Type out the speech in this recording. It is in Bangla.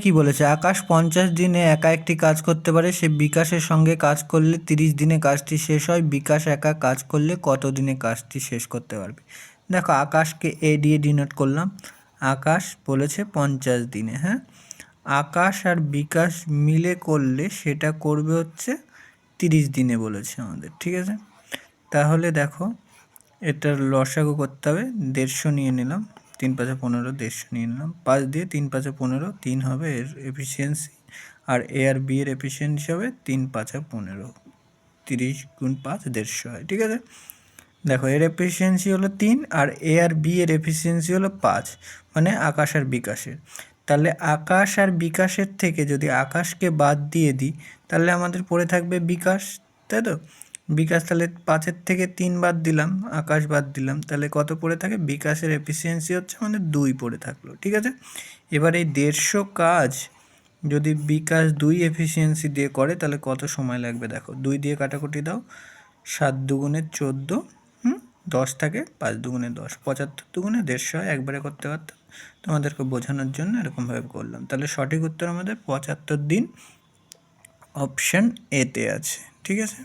কি বলেছে, আকাশ 50 দিনে একা একটি কাজ করতে পারে, সে বিকাশের সঙ্গে কাজ করলে 30 দিনে কাজটি শেষ হয়, বিকাশ একা কাজ করলে কত দিনে কাজটি শেষ করতে পারবে। দেখো আকাশকে এ দিয়ে ডিনোট করলাম, আকাশ বলেছে 50 দিনে, হ্যাঁ, আকাশ আর বিকাশ মিলে করলে সেটা করবে হচ্ছে 30 দিনে বলেছে আমাদের, ঠিক আছে। তাহলে দেখো এটার লসাগু করতে হবে, 150 নিয়ে নিলাম, 3 5 15, 150 নিয়ে নিলাম, 5 দিয়ে 3 5 15, 3 হবে এর এফিসিয়েন্সি, আর এ আর বি এর এফিসিয়েন্সি হবে 3 5 15, 30 গুণ 5 150 হয়, ঠিক আছে। দেখো এর এফিসিয়েন্সি হলো 3 আর এ আর বি এর এফিসিয়েন্সি হলো 5, মানে আকাশ আর বিকাশের। তাহলে আকাশ আর বিকাশের থেকে যদি আকাশকে বাদ দিয়ে দিই তাহলে আমাদের পড়ে থাকবে বিকাশ, তাই তো। বিকাশ তাহলে 5-এর থেকে 3 বাদ দিলাম, আকাশ বাদ দিলাম, তাহলে কত পড়ে থাকে, বিকাশের এফিসিয়েন্সি হচ্ছে আমাদের 2 পড়ে থাকলো, ঠিক আছে। এবার এই 150 কাজ যদি বিকাশ 2 এফিসিয়েন্সি দিয়ে করে তাহলে কত সময় লাগবে দেখো, 2 দিয়ে কাটাকুটি দাও, 7 দুগুণে 14, 10 থাকে, 5 দুগুণে 10, 75 দুগুণে 150 হয়, একবারে করতে পারতাম, তোমাদেরকে বোঝানোর জন্য এরকমভাবে করলাম। তাহলে সঠিক উত্তর আমাদের 75 দিন, অপশান এতে আছে, ঠিক আছে।